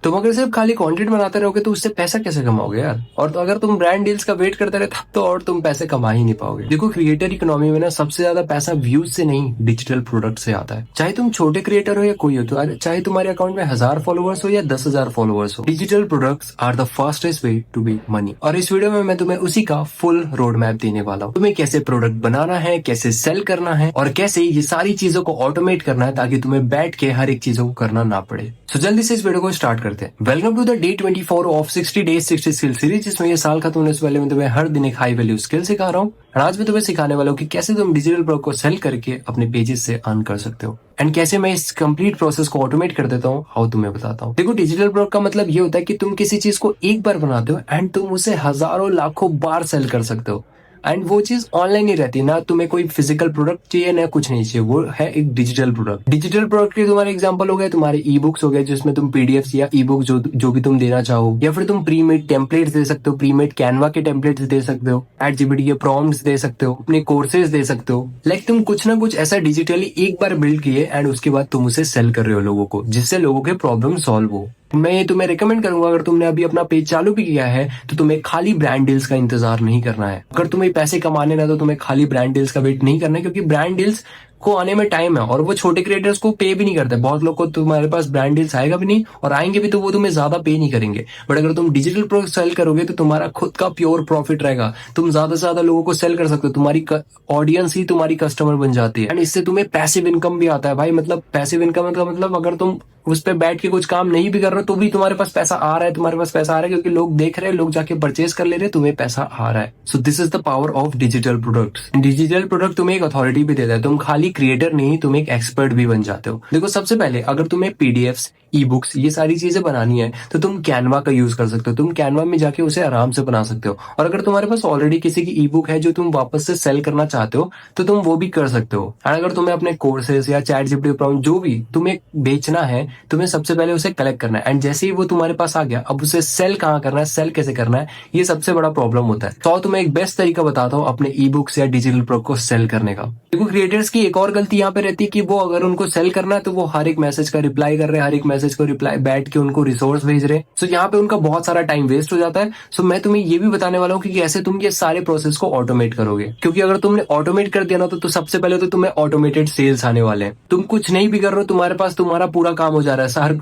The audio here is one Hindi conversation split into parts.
तुम अगर सिर्फ खाली कंटेंट बनाते रहोगे तो उससे पैसा कैसे कमाओगे यार। और तो अगर तुम ब्रांड डील्स का वेट करते रहे तब तो और तुम पैसे कमा ही नहीं पाओगे। देखो क्रिएटर इकोनॉमी में ना सबसे ज्यादा पैसा व्यूज से नहीं डिजिटल प्रोडक्ट से आता है। चाहे तुम छोटे क्रिएटर हो या कोई हो, तो चाहे तुम्हारे अकाउंट में 1000 फॉलोअर्स हो या 10,000 फॉलोअर्स हो, digital products are the fastest way to make money. और इस वीडियो में मैं तुम्हें उसी का फुल रोड मैप देने वाला हूँ। तुम्हें कैसे प्रोडक्ट बनाना है, कैसे सेल करना है और कैसे ये सारी चीजों को ऑटोमेट करना है ताकि तुम्हें बैठ के हर एक चीजों को करना ना पड़े। तो जल्दी से इस वीडियो को स्टार्ट करते हैं। Welcome to the day 24 of 60 days 60 skill series, जिसमें ये साल खत्म होने से पहले मैं तुम्हें हर दिन एक हाई वैल्यू स्किल सिखा रहा हूँ। और आज मैं तुम्हें सिखाने वाला हूँ कि कैसे तुम डिजिटल प्रोडक्ट को सेल करके अपने पेजेस से अर्न कर सकते हो एंड कैसे मैं इस कंप्लीट प्रोसेस को ऑटोमेट कर देता हूँ, हाउ तुम्हें बताता हूँ। देखो डिजिटल प्रोडक्ट का मतलब ये होता है कि तुम किसी चीज को एक बार बनाते हो एंड तुम उसे हजारों लाखों बार सेल कर सकते हो। एंड वो चीज ऑनलाइन ही रहती है ना, तुम्हें कोई फिजिकल प्रोडक्ट चाहिए ना कुछ नहीं चाहिए, वो है एक डिजिटल प्रोडक्ट। डिजिटल प्रोडक्ट के तुम्हारे एग्जांपल हो गए तुम्हारे ई बुक्स हो गए, जिसमें तुम पीडीएफ या ई बुक जो भी तुम देना चाहो, या फिर तुम प्री मेड टेम्पलेट्स दे सकते हो, प्री मेड कैनवा के टेम्पलेट्स दे सकते हो, ChatGPT के प्रॉम्प्ट्स दे सकते हो, अपने कोर्सेज दे सकते हो। लाइक तुम कुछ ना कुछ ऐसा डिजिटली एक बार बिल्ड किए एंड उसके बाद तुम उसे सेल कर रहे हो लोगों को, जिससे लोगों के प्रॉब्लम सॉल्व हो। मैं ये तुम्हें रिकमेंड करूंगा, अगर तुमने अभी अपना पेज चालू भी किया है तो तुम्हें खाली ब्रांड डील्स का इंतजार नहीं करना है। अगर तुम्हें पैसे कमाने ना तो तुम्हें खाली ब्रांड डील्स का वेट नहीं करना है, क्योंकि ब्रांड डील्स को आने में टाइम है और वो छोटे क्रिएटर्स को पे भी नहीं करते। बहुत लोग को तुम्हारे पास ब्रांड डील्स आएगा भी नहीं और आएंगे भी तो वो तुम्हें ज्यादा पे नहीं करेंगे। बट अगर तुम डिजिटल प्रोडक्ट सेल करोगे तो तुम्हारा खुद का प्योर प्रॉफिट रहेगा। तुम ज्यादा से ज्यादा लोगों को सेल कर सकते हो, तुम्हारी ऑडियंस ही तुम्हारी कस्टमर बन जाती है एंड इससे तुम्हें पैसिव इनकम भी आता है भाई। मतलब पैसिव इनकम का मतलब अगर तुम उस पे बैठ के कुछ काम नहीं भी कर रहे हो तो भी तुम्हारे पास पैसा आ रहा है, तुम्हारे पास पैसा आ रहा है क्योंकि लोग देख रहे हैं, लोग जाके परचेज कर ले रहे हैं, तुम्हें पैसा आ रहा है। So this is the power of digital products. Digital product तुम्हें एक अथॉरिटी भी देता है, तुम खाली क्रिएटर नहीं, तुम एक एक्सपर्ट भी बन जाते हो। देखो सबसे पहले अगर तुम्हें पीडीएफ्स, ई बुक्स ये सारी चीजें बनानी है तो तुम कैनवा का यूज कर सकते हो। तुम कैनवा में जाके उसे आराम से बना सकते हो। और अगर तुम्हारे पास ऑलरेडी किसी की ई बुक है जो तुम वापस से सेल करना चाहते हो तो तुम वो भी कर सकते हो। और अगर तुम्हें अपने कोर्सेज या ChatGPT प्रॉम्प्ट जो भी तुम्हें बेचना है, तुम्हें सबसे पहले उसे कलेक्ट करना है एंड जैसे ही वो तुम्हारे पास आ गया, अब उसे सेल कहाँ करना है, सेल कैसे करना है, ये सबसे बड़ा प्रॉब्लम होता है। तो तुम्हें एक बेस्ट तरीका बताता हूँ अपने ई बुक्स या डिजिटल प्रोडक्ट को सेल करने का। देखो क्रिएटर्स की एक और गलती यहाँ पे रहती है कि वो अगर उनको सेल करना है तो वो हर एक मैसेज का रिप्लाई कर रहे हैं, हर एक मैसेज को रिप्लाई बैठ के उनको रिसोर्स भेज रहे हैं। सो यहाँ पे उनका बहुत सारा टाइम वेस्ट हो जाता है। सो मैं तुम्हें ये भी बताने वाला हूँ कि कैसे तुम ये सारे प्रोसेस को ऑटोमेट करोगे, क्योंकि अगर तुमने ऑटोमेट कर दिया ना तो सबसे पहले तो तुम्हें ऑटोमेटेड सेल्स आने वाले हैं। तुम कुछ नहीं भी कर रहे हो, तुम्हारे पास तुम्हारा पूरा काम हो जा रहा है।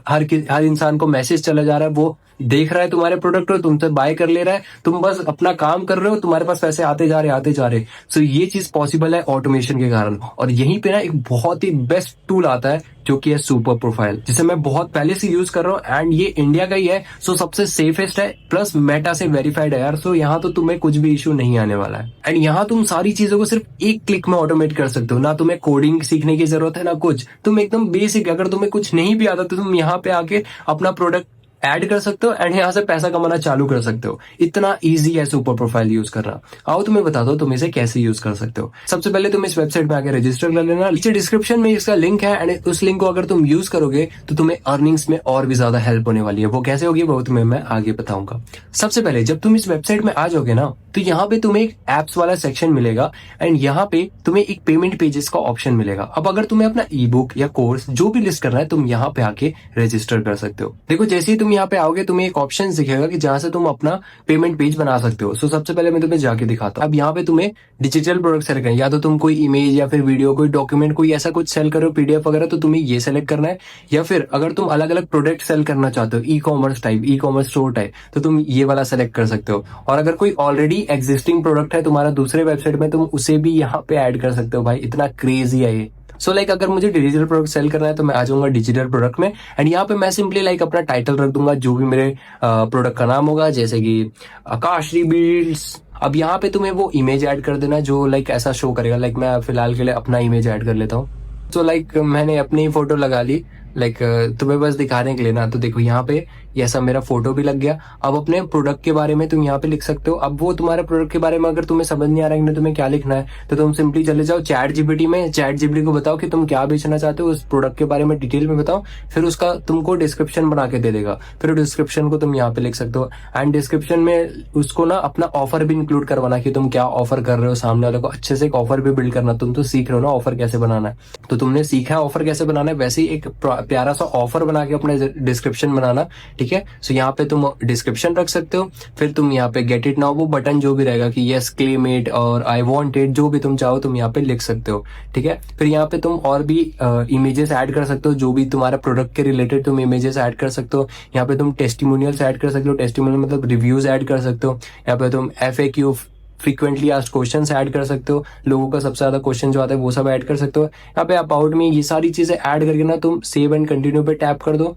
हर इंसान को मैसेज चला जा रहा है, वो देख रहा है तुम्हारे प्रोडक्ट को, तुमसे बाय कर ले रहा है, तुम बस अपना काम कर रहे हो, तुम्हारे पास पैसे आते जा रहे। सो ये चीज पॉसिबल है ऑटोमेशन के कारण। और यहीं पे ना एक बहुत ही बेस्ट टूल आता है जो कि है सुपर प्रोफाइल, जिसे मैं बहुत पहले से यूज कर रहा हूँ एंड ये इंडिया का ही है। सो सबसे सेफेस्ट है, प्लस मेटा से वेरीफाइड है यार। सो यहाँ तो तुम्हें कुछ भी इशू नहीं आने वाला है एंड यहाँ तुम सारी चीजों को सिर्फ एक क्लिक में ऑटोमेट कर सकते हो। ना तुम्हें कोडिंग सीखने की जरूरत है ना कुछ, तुम एकदम बेसिक, अगर तुम्हें कुछ नहीं भी आता तो तुम यहाँ पे आके अपना प्रोडक्ट ऐड कर सकते हो एंड यहाँ से पैसा कमाना चालू कर सकते हो। इतना इजी है सुपर प्रोफाइल यूज करना। आओ तुम्हें बता दो तुम इसे कैसे यूज कर सकते हो। सबसे पहले तुम इस वेबसाइट में आके रजिस्टर कर लेना। नीचे डिस्क्रिप्शन में इसका लिंक है एंड उस लिंक को अगर तुम यूज करोगे तो तुम्हें अर्निंग्स में और भी ज्यादा हेल्प होने वाली है। वो कैसे होगी वो तुम्हें मैं आगे बताऊंगा। सबसे पहले जब तुम इस वेबसाइट में आ जाओगे ना तो यहाँ पे तुम्हें एक एप्स वाला सेक्शन मिलेगा एंड यहाँ पे तुम्हें एक पेमेंट पेजेस का ऑप्शन मिलेगा। अब अगर तुम्हें अपना ई बुक या कोर्स जो भी लिस्ट करना है तुम यहाँ पे आके रजिस्टर कर सकते हो। देखो जैसे ही तुम यहाँ पे आओगे तुम्हें एक ऑप्शन दिखेगा कि जहां से तुम अपना पेमेंट पेज बना सकते हो। सो सबसे पहले मैं तुम्हें जाके दिखाता हूँ। अब यहाँ पे तुम्हें डिजिटल प्रोडक्ट सेलेक्ट करना है, या तो तुम कोई इमेज या फिर वीडियो, कोई डॉक्यूमेंट, कोई ऐसा कुछ सेल करो, पीडीएफ वगैरह, तो तुम्हें ये सेलेक्ट करना है। या फिर अगर तुम अलग अलग प्रोडक्ट सेल करना चाहते हो, e commerce type, e commerce store type, तो तुम ये वाला सेलेक्ट कर सकते हो। और अगर कोई ऑलरेडी एग्जिस्टिंग प्रोडक्ट है तुम्हारा दूसरे वेबसाइट में, तुम उसे भी यहाँ पे ऐड कर सकते हो। भाई इतना क्रेजी है ये। सो लाइक अगर मुझे डिजिटल प्रोडक्ट सेल करना है तो मैं आ जाऊंगा डिजिटल प्रोडक्ट में एंड यहाँ पे मैं सिंपली लाइक अपना टाइटल रख दूंगा जो भी मेरे प्रोडक्ट का नाम होगा, जैसे कि आकाश बिल्ड्स। अब यहाँ पे तुम्हें वो इमेज ऐड कर देना जो लाइक ऐसा शो करेगा। लाइक मैं फिलहाल के लिए अपना इमेज ऐड कर लेता हूँ। तो लाइक मैंने अपनी फोटो लगा ली, लाइक तुम्हें बस दिखाने के लिए ना। तो देखो यहाँ पे ये सब मेरा फोटो भी लग गया। अब अपने प्रोडक्ट के बारे में तुम यहाँ पे लिख सकते हो। अब वो तुम्हारे प्रोडक्ट के बारे में अगर तुम्हें समझ नहीं आ रहा है कि तुम्हें क्या लिखना है तो तुम सिंपली चले जाओ ChatGPT में, ChatGPT को बताओ कि तुम क्या बेचना चाहते हो, उस प्रोडक्ट के बारे में डिटेल में बताओ, फिर उसका तुमको डिस्क्रिप्शन बना के दे देगा। फिर डिस्क्रिप्शन को तुम यहाँ पे लिख सकते हो एंड डिस्क्रिप्शन में उसको ना अपना ऑफर भी इंक्लूड करवाना कि तुम क्या ऑफर कर रहे हो, सामने वाले को अच्छे से एक ऑफर भी बिल्ड करना। तुम तो सीख रहे हो ना ऑफर कैसे बनाना है, तो तुमने सीखा है ऑफर कैसे बनाना है, वैसे ही एक प्यारा सा ऑफर बना के अपने डिस्क्रिप्शन बनाना, ठीक है। सो यहाँ पे तुम डिस्क्रिप्शन रख सकते हो, फिर तुम यहाँ पे गेट इट नाउ वो बटन जो भी रहेगा कि यस क्लेम इट और आई वांट इट, जो भी तुम चाहो तुम यहाँ पे लिख सकते हो, ठीक है। फिर यहाँ पे तुम और भी इमेजेस ऐड कर सकते हो, जो भी तुम्हारा प्रोडक्ट के रिलेटेड तुम इमेजेस ऐड कर सकते हो। यहाँ पे तुम टेस्टिमोनियल्स ऐड कर सकते हो, टेस्टिमोनियल मतलब रिव्यूज ऐड कर सकते हो। यहाँ पे तुम FAQ frequently asked questions add कर सकते हो, लोगों का सबसे ज्यादा क्वेश्चन जो आता है वो सब ऐड कर सकते हो। यहाँ पे अबाउट में ये सारी चीजें ऐड करके ना तुम सेव एंड कंटिन्यू पे टैप कर दो।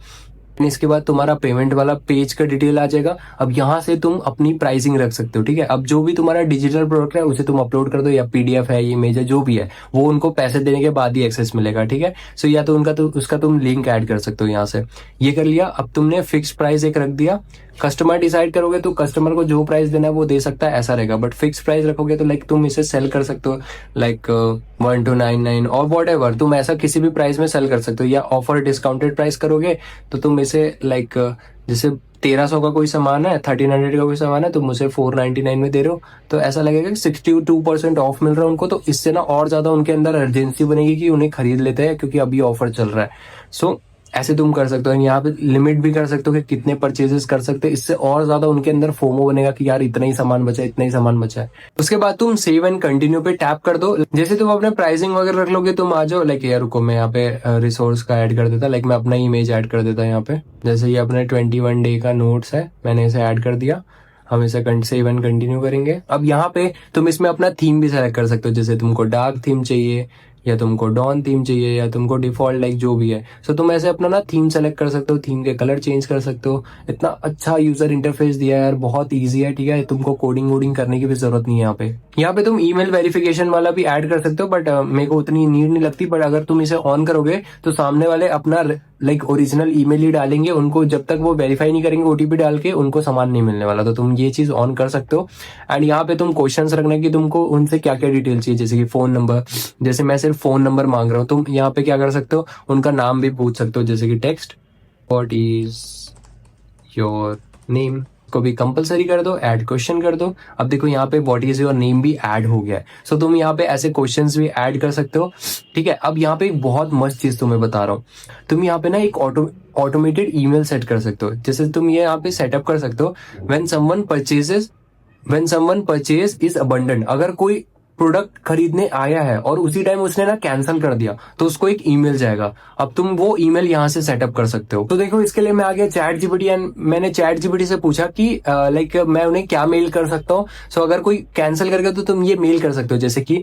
इसके बाद तुम्हारा पेमेंट वाला पेज का डिटेल आ जाएगा। अब यहाँ से तुम अपनी प्राइसिंग रख सकते हो, ठीक है। अब जो भी तुम्हारा डिजिटल प्रोडक्ट है उसे तुम अपलोड कर दो, या PDF है, इमेज है, जो भी है वो उनको पैसे देने के बाद ही एक्सेस मिलेगा, ठीक है। सो या तो उनका तो उसका तुम लिंक ऐड कर सकते हो यहाँ से। ये कर लिया। अब तुमने फिक्स प्राइस एक रख दिया। कस्टमर डिसाइड करोगे तो कस्टमर को जो प्राइस देना है वो दे सकता है, ऐसा रहेगा। बट फिक्स प्राइस रखोगे तो लाइक तुम इसे सेल कर सकते हो लाइक 1299 और वॉट एवर, तुम ऐसा किसी भी प्राइस में सेल कर सकते हो। या ऑफर डिस्काउंटेड प्राइस करोगे तो तुम इसे लाइक जैसे 1300 का कोई सामान है, 1300 का कोई सामान है, तुम उसे 499 में दे रहे हो, तो ऐसा लगेगा कि 62% ऑफ मिल रहा है उनको। तो इससे ना और ज्यादा उनके अंदर अर्जेंसी बनेगी कि उन्हें खरीद लेते हैं क्योंकि अभी ऑफर चल रहा है। सो ऐसे तुम कर सकते हो। यहाँ पे लिमिट भी कर सकते हो कि कितने परचेजेस कर सकते हो, इससे और ज्यादा उनके अंदर फोमो बनेगा कि यार इतना ही सामान बचा है, इतना ही सामान बचा है। उसके बाद तुम सेव एंड कंटिन्यू पे टैप कर दो। जैसे तुम अपने प्राइसिंग वगैरह रख लोगे, तुम आ जाओ लाइक यार रुको मैं यहाँ पे रिसोर्स का ऐड कर देता, लाइक मैं अपना इमेज ऐड कर देता यहाँ पे। जैसे ये अपने 21 डे का नोट्स है, मैंने इसे ऐड कर दिया। हम इसे सेव एंड कंटिन्यू करेंगे। अब यहाँ पे तुम इसमें अपना थीम भी सेलेक्ट कर सकते हो, जैसे तुमको डार्क थीम चाहिए या तुमको डॉन थीम चाहिए या तुमको डिफॉल्ट लाइक जो भी है। सो तुम ऐसे अपना ना थीम सेलेक्ट कर सकते हो, थीम के कलर चेंज कर सकते हो। इतना अच्छा यूजर इंटरफेस दिया है यार, बहुत ईजी है, ठीक है। तुमको कोडिंग वोडिंग करने की भी जरूरत नहीं है। यहाँ पे तुम ईमेल वेरिफिकेशन वाला भी ऐड कर सकते हो, बट मेरे को उतनी नीड नहीं लगती। बट अगर तुम इसे ऑन करोगे तो सामने वाले अपना लाइक ओरिजिनल ईमेल ही डालेंगे, उनको जब तक वो वेरीफाई नहीं करेंगे OTP डाल के उनको सामान नहीं मिलने वाला। तो तुम ये चीज ऑन कर सकते हो। एंड यहाँ पे तुम क्वेश्चंस रखना कि तुमको उनसे क्या क्या डिटेल चाहिए, जैसे कि फोन नंबर, जैसे मैं सिर्फ फोन नंबर मांग रहा हूँ, तुम यहाँ पे क्या कर सकते हो, उनका नाम भी पूछ सकते हो, जैसे कि text what is your name को भी कंपलसरी कर दो, ऐड क्वेश्चन कर दो। अब देखो यहाँ पे व्हाट इज योर नेम भी ऐड हो गया है। सो तुम यहाँ पे ऐसे क्वेश्चंस भी ऐड कर सकते हो, ठीक है। अब यहाँ पे एक बहुत मस्त चीज तुम्हें बता रहा हूँ। तुम यहाँ पे ना एक ऑटोमेटेड ईमेल सेट कर सकते हो। जैसे तुम ये यहाँ पे सेटअप कर सकते हो when someone purchase is abundant. अगर कोई प्रोडक्ट खरीदने आया है और उसी टाइम उसने ना कैंसिल कर दिया तो उसको एक ईमेल जाएगा। अब तुम वो ईमेल यहाँ से सेटअप कर सकते हो। तो देखो इसके लिए मैं आ गया ChatGPT एंड मैंने ChatGPT से पूछा कि लाइक मैं उन्हें क्या मेल कर सकता हूँ। सो अगर कोई कैंसिल कर गया तो तुम ये मेल कर सकते हो, जैसे कि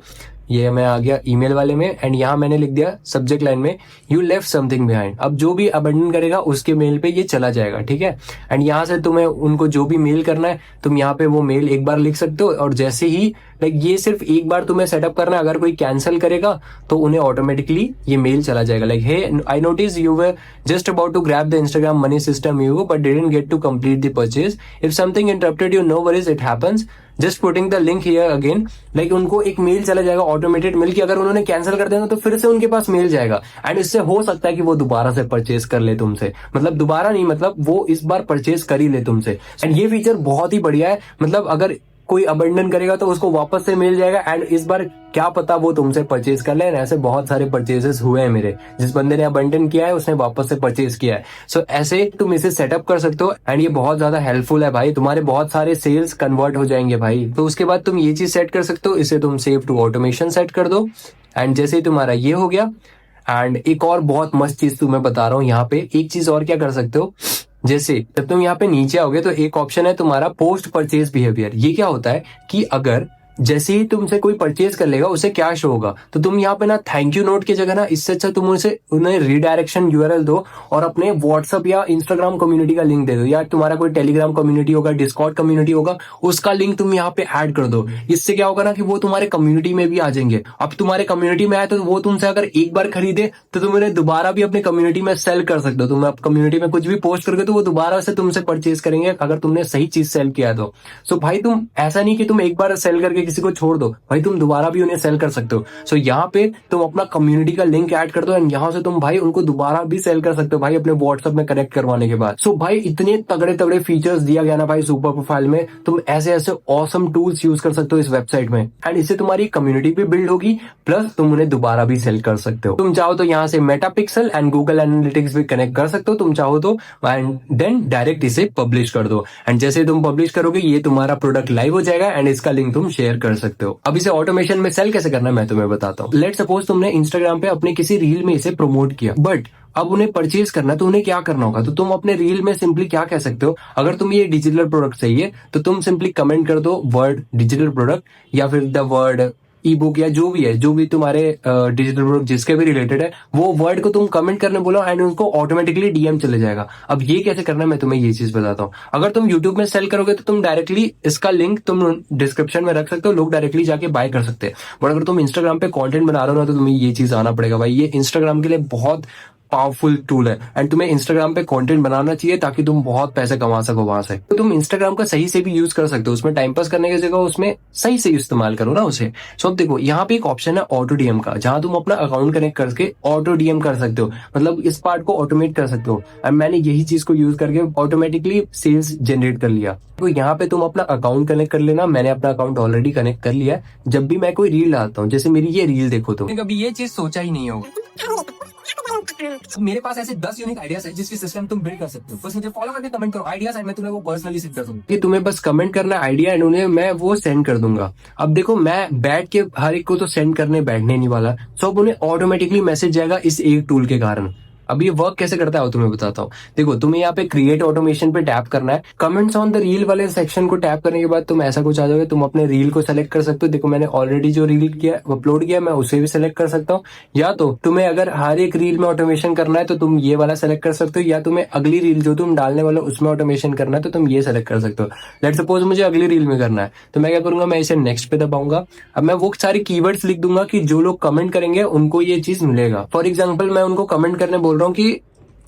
ये मैं आ गया ईमेल वाले में एंड यहाँ मैंने लिख दिया सब्जेक्ट लाइन में यू लेफ्ट समथिंग बिहाइंड। अब जो भी अबंडन करेगा उसके मेल पे ये चला जाएगा, ठीक है। एंड यहाँ से तुम्हें उनको जो भी मेल करना है तुम यहाँ पे वो मेल एक बार लिख सकते हो, और जैसे ही लाइक ये सिर्फ एक बार तुम्हें सेटअप करना है। अगर कोई कैंसिल करेगा तो उन्हें ऑटोमेटिकली ये मेल चला जाएगा like hey I notice you were just about to grab the Instagram money system you but didn't get to complete the purchase. If something interrupted you no worries, it happens, just putting the link here again. Like उनको एक मेल चला जाएगा ऑटोमेटेड मेल, कि अगर उन्होंने कैंसिल कर देना तो फिर से उनके पास मेल जाएगा। एंड इससे हो सकता है कि वो दोबारा से परचेज कर ले तुमसे, मतलब दोबारा नहीं, मतलब वो इस बार परचेज कर ही ले तुमसे। एंड ये फीचर बहुत ही बढ़िया है, मतलब अगर कोई अबंडन करेगा तो उसको वापस से मिल जाएगा। एंड इस बार क्या पता वो तुमसे परचेज कर ले। ऐसे बहुत सारे परचेजेस हुए हैं मेरे, जिस बंदे ने अबंडन किया है उसने वापस से परचेज किया है। सो ऐसे तुम इसे सेटअप कर सकते हो एंड ये बहुत ज्यादा हेल्पफुल है भाई, तुम्हारे बहुत सारे सेल्स कन्वर्ट हो जाएंगे भाई। तो उसके बाद तुम ये चीज सेट कर सकते हो, इसे तुम सेव टू ऑटोमेशन सेट कर दो। एंड जैसे ही तुम्हारा ये हो गया, एंड एक और बहुत मस्त चीज तुम्हें बता रहा हूँ, यहाँ पे एक चीज और क्या कर सकते हो, जैसे जब तुम यहाँ पे नीचे आओगे तो एक ऑप्शन है तुम्हारा पोस्ट परचेज बिहेवियर। ये क्या होता है कि अगर जैसे ही तुमसे कोई परचेज कर लेगा उसे क्या शो होगा, तो तुम यहाँ पे ना थैंक यू नोट की जगह ना इससे अच्छा तुम उन्हें रीडायरेक्शन URL दो और अपने व्हाट्सएप या इंस्टाग्राम कम्युनिटी का लिंक दे दो, या तुम्हारा कोई टेलीग्राम कम्युनिटी होगा, डिस्कॉर्ड कम्युनिटी होगा, उसका लिंक तुम यहाँ पे ऐड कर दो। इससे क्या होगा ना कि वो तुम्हारे कम्युनिटी में भी आ जाएंगे। अब तुम्हारे कम्युनिटी में आए तो वो तुमसे अगर एक बार खरीदे तो तुम उन्हें दोबारा भी अपने कम्युनिटी में सेल कर सकते हो। तुम कम्युनिटी में कुछ भी पोस्ट करके तो वो दोबारा से तुमसे परचेज करेंगे अगर तुमने सही चीज सेल किया तो। सो भाई तुम ऐसा नहीं कि तुम एक बार सेल करके किसी को छोड़ दो भाई, तुम दोबारा भी उन्हें सेल कर सकते हो। सो यहाँ पे तुम अपना कम्युनिटी का लिंक ऐड कर दो एंड यहाँ से तुम भाई उनको दोबारा भी सेल कर सकते हो भाई, अपने व्हाट्सएप में कनेक्ट करवाने के बाद। सो भाई इतने तगड़े तगड़े फीचर्स दिया गया ना भाई सुपर प्रोफाइल में, तुम ऐसे ऐसे ऑसम टूल्स यूज कर सकते हो इस वेबसाइट में एंड इससे तुम्हारी कम्युनिटी भी बिल्ड होगी, प्लस तुम उन्हें दोबारा भी सेल कर सकते हो। तुम चाहो तो यहाँ से मेटापिक्सल एंड गूगल एनालिटिक्स भी कनेक्ट कर सकते हो तुम चाहो तो, एंड देन डायरेक्ट इसे पब्लिश कर दो एंड जैसे तुम पब्लिश करोगे ये तुम्हारा प्रोडक्ट लाइव हो जाएगा एंड इसका लिंक तुम शेयर कर सकते हो। अब इसे ऑटोमेशन में सेल कैसे करना है मैं तुम्हें बताता हूँ। लेट सपोज तुमने इंस्टाग्राम पे अपने किसी रील में इसे प्रमोट किया, बट अब उन्हें परचेज करना है तो उन्हें क्या करना होगा, तो तुम अपने रील में सिंपली क्या कह सकते हो, अगर तुम ये डिजिटल प्रोडक्ट चाहिए तो तुम सिंपली कमेंट कर दो वर्ड डिजिटल प्रोडक्ट या फिर द वर्ड ई बुक या जो भी है, जो भी तुम्हारे डिजिटल प्रोडक्ट जिसके भी रिलेटेड है वो वर्ड को तुम कमेंट करने बोलो एंड उनको ऑटोमेटिकली डीएम चले जाएगा। अब ये कैसे करना है मैं तुम्हें ये चीज बताता हूँ। अगर तुम यूट्यूब में सेल करोगे तो तुम डायरेक्टली इसका लिंक तुम डिस्क्रिप्शन में रख सकते हो, लोग डायरेक्टली जाके बाय कर सकते हैं। बट अगर तुम इंस्टाग्राम पे कॉन्टेंट बना रहे हो ना तो तुम्हें ये चीज आना पड़ेगा भाई, ये इंस्टाग्राम के लिए बहुत पावरफुल टूल है एंड तुम्हें इंस्टाग्राम पे कंटेंट बनाना चाहिए ताकि तुम बहुत पैसे कमा सको वहां से। तो तुम इंस्टाग्राम का सही से भी यूज कर सकते हो, उसमें टाइम पास करने की जगह उसमें सही से इस्तेमाल करो ना उसे। सो अब देखो यहाँ पे एक ऑप्शन है ऑटो डीएम का, जहां तुम अपना अकाउंट कनेक्ट करके ऑटो डीएम कर सकते हो, मतलब इस पार्ट को ऑटोमेट कर सकते हो। एंड मैंने यही चीज को यूज करके ऑटोमेटिकली सेल्स जनरेट कर लिया। तो यहाँ पे तुम अपना अकाउंट कनेक्ट कर लेना, मैंने अपना अकाउंट ऑलरेडी कनेक्ट कर लिया है। जब भी मैं कोई रील डालता हूँ, जैसे मेरी ये रील देखो तो कभी ये चीज सोचा ही नहीं होगा मेरे पास ऐसे 10 यूनिक आइडियाज है जिसकी सिस्टम तुम बिल्ड कर सकते हो। बस मुझे फॉलो करके कमेंट करो आइडियाज एंड मैं तुम्हें वो पर्सनली सेंड कर दूंगा कि तुम्हें बस कमेंट करना आइडिया एंड उन्हें मैं वो सेंड कर दूंगा। अब देखो मैं बैठ के हर एक को तो सेंड करने बैठने नहीं वाला, सो अब उन्हें ऑटोमेटिकली मैसेज जाएगा इस एक टूल के कारण। अब ये वर्क कैसे करता है तुम्हें बताता हूँ। देखो तुम्हें यहाँ पे क्रिएट ऑटोमेशन पे टैप करना है, कमेंट्स ऑन द रील वाले सेक्शन को टैप करने के बाद तुम ऐसा कुछ आ जाओगे, तुम अपने रील को सेलेक्ट कर सकते हो। देखो मैंने ऑलरेडी जो रील किया अपलोड किया मैं उसे भी सेलेक्ट कर सकता हूँ, या तो तुम्हें अगर हर एक रील में ऑटोमेशन करना है तो तुम ये वाला सेलेक्ट कर सकते हो, या तुम्हें अगली रील जो तुम डालने वाले उसमें ऑटोमेशन करना है तो तुम ये सेलेक्ट कर सकते हो। लेट सपोज मुझे अगली रील में करना है तो मैं क्या करूंगा, मैं इसे नेक्स्ट पे दबाऊंगा। अब मैं वो सारी कीवर्ड्स लिख दूंगा कि जो लोग कमेंट करेंगे उनको ये चीज मिलेगा। फॉर एग्जाम्पल मैं उनको कमेंट करने बोल रहा हूँ कि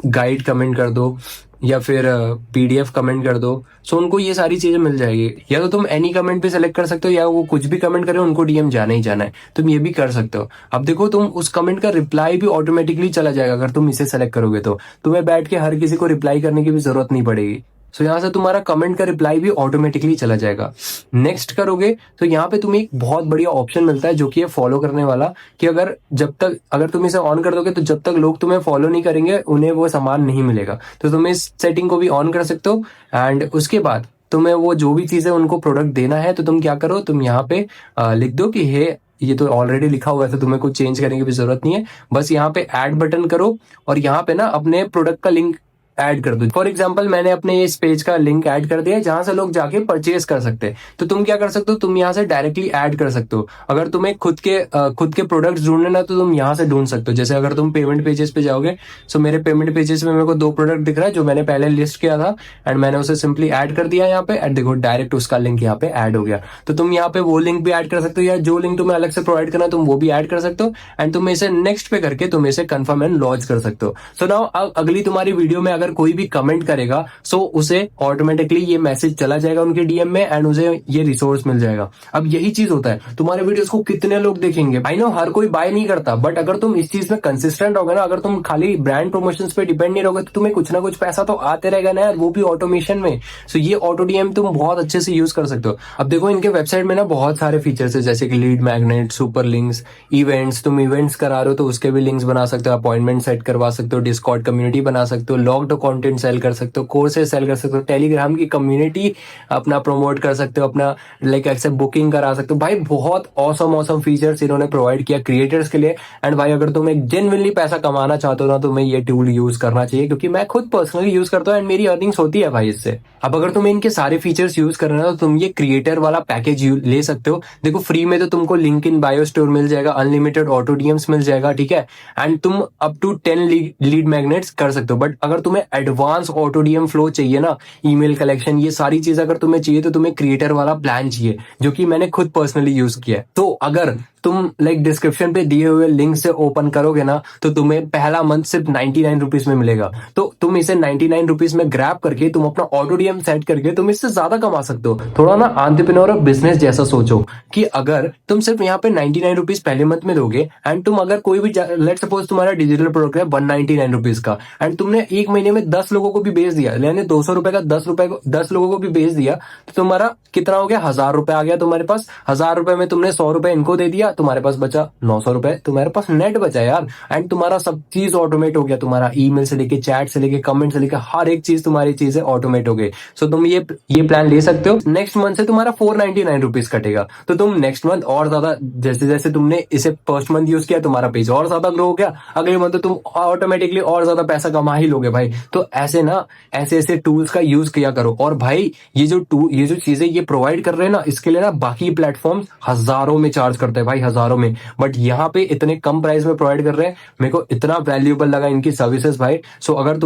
गाइड कमेंट कर दो या फिर पीडीएफ कमेंट कर दो, सो उनको ये सारी चीजें मिल जाएगी। या तो तुम एनी कमेंट भी सिलेक्ट कर सकते हो, या वो कुछ भी कमेंट करें उनको डीएम जाना ही जाना है, तुम ये भी कर सकते हो। अब देखो तुम उस कमेंट का रिप्लाई भी ऑटोमेटिकली चला जाएगा अगर तुम इसे सेलेक्ट करोगे तो तुम्हें बैठ के हर किसी को रिप्लाई करने की भी जरूरत नहीं पड़ेगी। सो यहाँ से तुम्हारा कमेंट का रिप्लाई भी ऑटोमेटिकली चला जाएगा। नेक्स्ट करोगे तो यहाँ पे तुम्हें एक बहुत बढ़िया ऑप्शन मिलता है जो कि है फॉलो करने वाला, कि अगर तुम इसे ऑन कर दोगे तो जब तक लोग तुम्हें फॉलो नहीं करेंगे उन्हें वो सामान नहीं मिलेगा। तो तुम इस सेटिंग को भी ऑन कर सकते हो एंड उसके बाद तुम्हें वो जो भी चीजें उनको प्रोडक्ट देना है तो तुम क्या करो, तुम यहाँ पे लिख दो कि हे, ये तो ऑलरेडी लिखा हुआ है तो तुम्हें कुछ चेंज करने की भी जरूरत नहीं है। बस यहाँ पे ऐड बटन करो और यहाँ पे ना अपने प्रोडक्ट का लिंक ऐड कर दो। फॉर एग्जाम्पल मैंने अपने इस पेज का लिंक ऐड कर दिया है जहां से लोग जाके परचेज कर सकते हैं। तो तुम क्या कर सकते हो, तुम यहाँ से डायरेक्टली ऐड कर सकते हो। अगर तुम्हें खुद के प्रोडक्ट्स ढूंढने ना तो तुम यहाँ से ढूंढ सकते हो। जैसे अगर तुम पेमेंट पेजेस पे जाओगे, सो मेरे पेमेंट पेजेस में मेरे को 2 प्रोडक्ट दिख रहा है जो मैंने पहले लिस्ट किया था एंड मैंने उसे सिंपली ऐड कर दिया यहाँ पे एंड देखो डायरेक्ट उसका लिंक यहाँ पे ऐड हो गया। तो तुम यहाँ पे वो लिंक भी ऐड कर सकते हो, या जो लिंक तुम्हें अलग से प्रोवाइड करना तुम वो भी ऐड कर सकते हो एंड तुम इसे नेक्स्ट पे करके तुम इसे कंफर्म एंड लॉन्च कर सकते हो। सो नाउ अगली तुम्हारी वीडियो में अगर कोई भी कमेंट करेगा सो उसे ऑटोमेटिकली ये मैसेज चला जाएगा उनके डीएम में एंड उसे ये रिसोर्स मिल जाएगा। अब यही चीज होता है, तुम्हारे वीडियोस को कितने लोग देखेंगे, आई नो हर कोई बाय नहीं करता, बट अगर तुम इस चीज में कंसिस्टेंट होगे ना, अगर तुम खाली ब्रांड प्रमोशंस पे डिपेंड नहीं रहोगे तो तुम्हें कुछ ना कुछ पैसा तो आते रहेगा ना यार, वो भी ऑटोमेशन में। सो ये ऑटो डीएम तुम बहुत अच्छे से यूज कर सकते हो। अब देखो इनके वेबसाइट में ना बहुत सारे फीचर्स है, जैसे कि lead magnet, super links, events, तुम इवेंट्स करा रहे हो तो उसके भी लिंक्स बना सकते हो, अपॉइंटमेंट सेट करवा सकते हो, डिस्कॉर्ड कम्युनिटी बना सकते हो, लॉग्ड कंटेंट सेल कर सकते हो, कोर्सेज सेल कर सकते हो, टेलीग्राम की कम्युनिटी अपना प्रमोट कर सकते हो, अपना लाइक ऐसे बुकिंग करा सकते हो। भाई बहुत ऑसम फीचर्स इन्होंने प्रोवाइड किया क्रिएटर्स के लिए। एंड भाई अगर तुम एक जेन्युइनली पैसा कमाना चाहते हो ना तो तुम्हें ये टूल यूज करना चाहिए, क्योंकि मैं खुद पर्सनली यूज करता हूँ एंड मेरी अर्निंग्स होती है भाई इससे। अब अगर तुम्हें इनके सारे फीचर्स यूज करना है तो तुम ये क्रिएटर वाला पैकेज ले सकते हो। देखो फ्री में तो तुमको लिंक इन बायो स्टोर मिल जाएगा, अनलिमिटेड ऑटो डीएम्स मिल जाएगा, ठीक है, एंड तुम अप टू 10 लीड मैग्नेट्स कर सकते हो। बट अगर तुम्हें एडवांस ऑटो डीएम फ्लो चाहिए ना, ईमेल कलेक्शन, ये सारी चीज अगर तुम्हें चाहिए तो तुम्हें क्रिएटर वाला प्लान चाहिए, जो कि मैंने खुद पर्सनली यूज किया है। तो अगर तुम लाइक डिस्क्रिप्शन पे दिए हुए लिंक से ओपन करोगे ना, तो तुम्हें पहला मंथ सिर्फ 99 रुपीज में मिलेगा। तो तुम इसे 99 रुपीज में ग्रैब करके तुम अपना ऑटो डीएम सेट करके तुम इससे ज्यादा कमा सकते हो। थोड़ा ना एंटरप्रेन्योर और बिजनेस जैसा सोचो कि अगर तुम सिर्फ यहाँ पे 99 रुपीज पहले मंथ में दोगे, एंड तुम अगर कोई भी लेट सपोज तुम्हारा डिजिटल प्रोडक्ट है 199 रुपीज का, एंड तुमने एक महीने में 10 लोगों को भी बेच दिया, यानी 200 रुपए का 10 लोगों को भी बेच दिया, तो तुम्हारा कितना हो गया, 1000 रुपए आ गया तुम्हारे पास। 1000 रुपए में तुमने 100 रुपए इनको दे दिया, तुम्हारे पास बचा 900 रुपए, तुम्हारे पास नेट बचा यार। एंड तुम्हारा सब चीज ऑटोमेट हो गया, तुम्हारा ईमेल से लेके चैट से लेके कमेंट से लेके हर एक चीज तुम्हारी चीजें ऑटोमेट हो गई। सो तुम ये प्लान ले सकते हो। नेक्स्ट मंथ से तुम्हारा 499 रुपीज कटेगा, तो तुम नेक्स्ट मंथ और ज्यादा, जैसे जैसे तुमने इसे फर्स्ट मंथ यूज किया तुम्हारा पेज और ज्यादा ग्रो हो गया, अगले मंथ तो तुम ऑटोमेटिकली और ज्यादा पैसा कमा ही लोगे भाई। तो ऐसे ना ऐसे ऐसे टूल्स का यूज किया करो। और भाई ये जो चीजें ये प्रोवाइड कर रहे हैं ना, इसके लिए ना बाकी प्लेटफॉर्म हजारों में चार्ज करते हैं भाई, हजारों में, बट यहाँ पे इतने कम प्राइस में प्रोवाइड कर रहे हैं। मेरे को इतना वैल्यूएबल लगा इनकी सर्विसेज भाई। सो अगर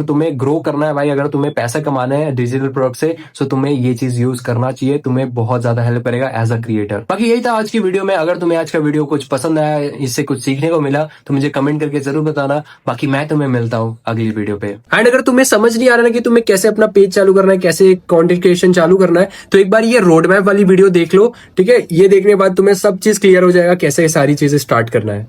तुम्हें ग्रो करना है भाई, अगर तुम्हें पैसा कमाना है डिजिटल प्रोडक्ट से, सो तुम्हें ये चीज यूज करना चाहिए, तुम्हें बहुत ज्यादा हेल्प करेगा एज अ क्रिएटर। बाकी यही था आज की वीडियो में। अगर तुम्हें आज का वीडियो कुछ पसंद आया, इससे कुछ सीखने को मिला, तो मुझे कमेंट करके जरूर बताना। बाकी मैं तुम्हें मिलता हूँ अगली वीडियो पे। एंड अगर तुम्हें समझ नहीं आ रहा ना कि तुम्हें कैसे अपना पेज चालू करना है, कैसे कंटेंट क्रिएशन चालू करना है, तो एक बार ये रोड मैप वाली वीडियो देख लो, ठीक है। ये देखने के बाद तुम्हें सब चीज क्लियर हो जाएगा कैसे सारी चीजें स्टार्ट करना है।